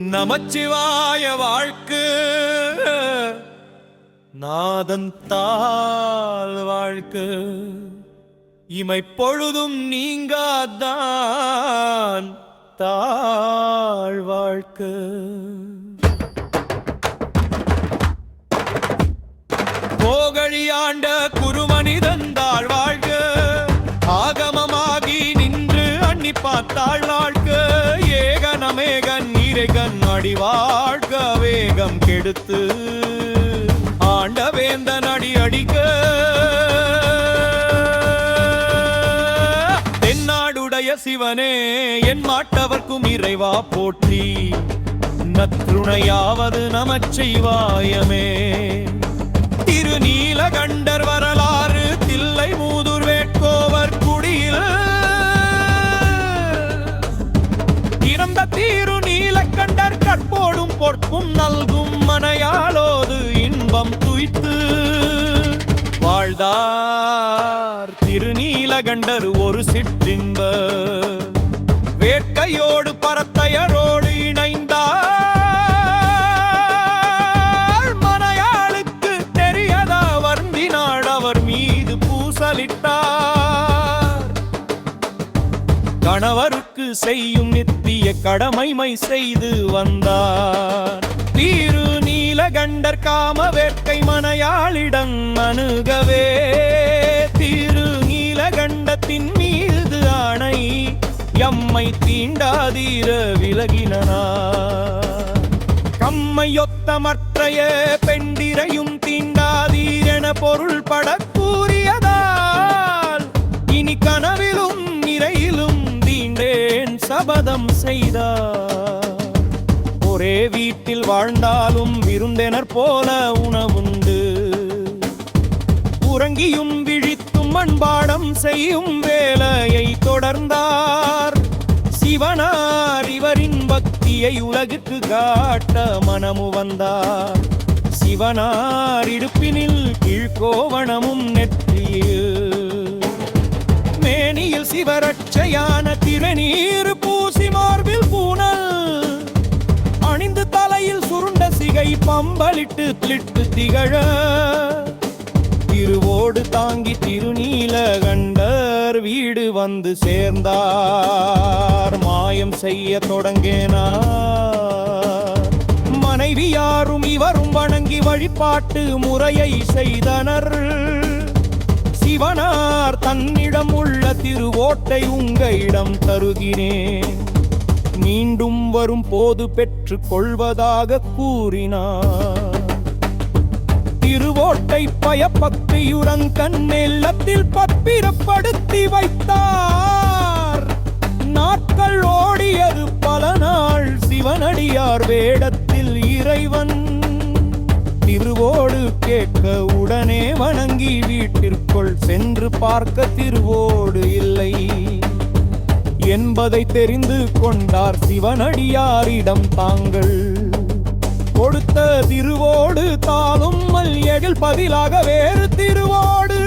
நமச்சிவாய வாழ்க்கு நாதன் தாள் வாழ்க்கு இமை பொழுதும் நீங்காதான் தாழ் வாழ்க்கு போகழியாண்ட குருமனிதன் தாழ் வாழ்க ஆகமமாகி நின்று அண்ணி பார்த்தாள் வாழ்க ஏகனமேகன் நீரைகன் அடி வாழ்க வேகம் கெடுத்து ஆண்ட வேந்தன் அடி அடிக்க தென்னாடுடைய சிவனே என் மாட்டவர்க்கும் இறைவா போற்றி நற்றுணையாவது நமச்சிவாயமே. திருநீலகண்டர் வரலாறு தில்லை மூதூர் வேட்கோவர் குடியில் இறந்த தீரு நீலகண்டர் கற்போடும் பொற்கும் நல்கும் மனையாளோது இன்பம் துய்த்து வாழ்ந்தார். திருநீலகண்டர் ஒரு சிற்றின்ப வேட்கையோடு பரத்தையரோடு இணைந்தார். மனையாளுக்கு தெரியதா வருந்தினாள் அவர் மீது பூசலிட்டார். கணவருக்கு செய்யும் நித்திய கடமைமை செய்து வந்தார். தீரு நீலகண்டர் காம வேட்கை மனையாளிடம் அணுகவே தீரு நீலகண்டத்தின் மீது ஆணை எம்மை தீண்டாதீர விலகினார். கம்மையொத்த மற்றைய பெண்டிரையும் தீண்டாதீரென பொருள் பட கூறியதால் இனி கனவிலும் நிறையிலும் தீண்டேன் சபதம் செய்தார். ஒரே வீட்டில் வாழ்ந்தாலும் விருந்தினர் போல உணவுண்டு உறங்கியும் விழித்தும் மண்பாடம் செய்யும் வேலையை தொடர்ந்தார். சிவனார் இவரின் பக்தியை உலகுக்கு காட்ட மனமு வந்தார். சிவனார் இடுப்பினில் கீழ்கோவணமும் நெற்றியில் மேனியில் சிவரட்சையான திருநீர் பூசி மார்பில் பூனல் அணிந்து தலையில் சுருண்ட சிகை பம்பலிட்டு திட்டு திகழ திருவோடு தாங்கி திருநீலகண்டர் வீடு வந்து சேர்ந்தார். மாயம் செய்ய தொடங்கினார். மனைவி யாரும் இவரும் வணங்கி வழிபாட்டு முறையை செய்தனர். சிவனார் தன்னிடம் உள்ள திருவோட்டை உங்களிடம் தருகிறேன் மீண்டும் வரும் போது பெற்று கொள்வதாக கூறினார். திருவோட்டை பயபக்தியுடன் கண்ணெல்லத்தில் பத்திரப்படுத்தி வைத்தார். நாட்கள் ஓடியது பல நாள். சிவனடியார் வேடத்தில் இறைவன் திருவோடு கேட்க உடனே வணங்கி வீட்டிற்குள் சென்று பார்க்க திருவோடு இல்லை என்பதை தெரிந்து கொண்டார். சிவனடியாரிடம் தாங்கள் கொடுத்த திருவோடு தாளும் மல்யடில் பதிலாக வேறு திருவோடு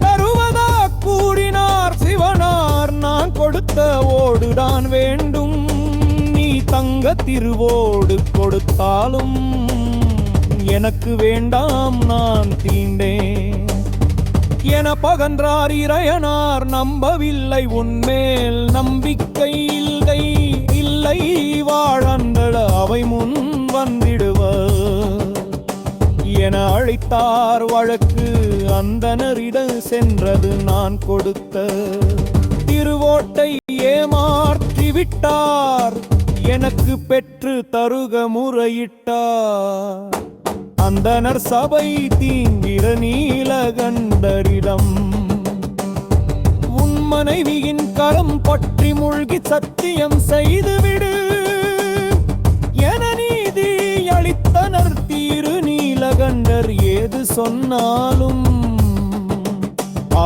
தருவதா கூறினார். சிவனார் நான் கொடுத்த ஓடுதான் வேண்டும், நீ தங்க திருவோடு கொடுத்தாலும் எனக்கு வேண்டாம் நான் தீண்டேன் என பகன்றார். இறையனார் நம்பவில்லை உன்மேல் நம்பிக்கை இல்லை இல்லை வாழந்தள அவை முன் வந்திடுவர் என அழைத்தார். வழக்கு அந்தனரிட சென்றது. நான் கொடுத்த திருவோட்டை ஏமாற்றி விட்டார், எனக்கு பெற்று தருக முறையிட்டார். அந்தனர் சபை தீங்கிற நீலகண்டரிடம் உன் மனைவியின் கரம் பற்றி மூழ்கி சத்தியம் செய்துவிடு என நீதி அளித்தனர். தீரு நீலகண்டர் ஏது சொன்னாலும்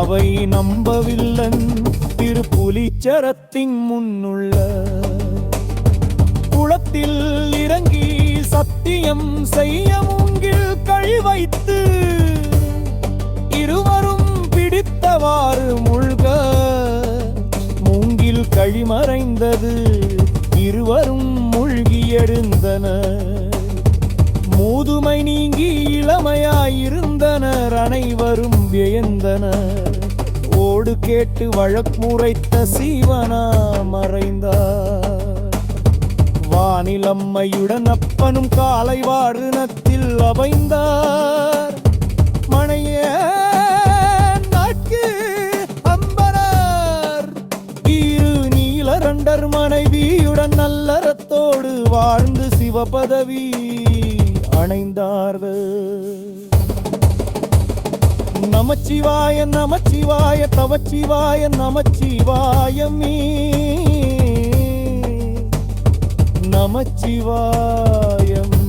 அவை நம்பவில்லன். திருப்புலிச்சரத்தின் முன்னுள்ள குளத்தில் இறங்கி சத்தியம் செய்ய மூங்கில் கழி வைத்து இருவரும் பிடித்தவாறு மூழ்க மூங்கில் கழிமறைந்தது. இருவரும் மூழ்கிய எழுந்தனர். முதுமை நீங்கி இளமையாயிருந்தனர், அனைவரும் வியந்தனர். ஓடு கேட்டு வழக்குரைத்த சீவனா மறைந்தார். வானிலம்மையுடன் அப்பனும் காலை வாருணத்தில் அவைந்தார். மனைய நாட்கு அம்பரார் இரு நீலரண்டர் மனைவியுடன் நல்லறத்தோடு வாழ்ந்து சிவபதவி அணைந்தார்கள். நமச்சிவாய நமச்சிவாய தவச்சிவாய நமச்சிவாயமே நமச்சிவாயம்.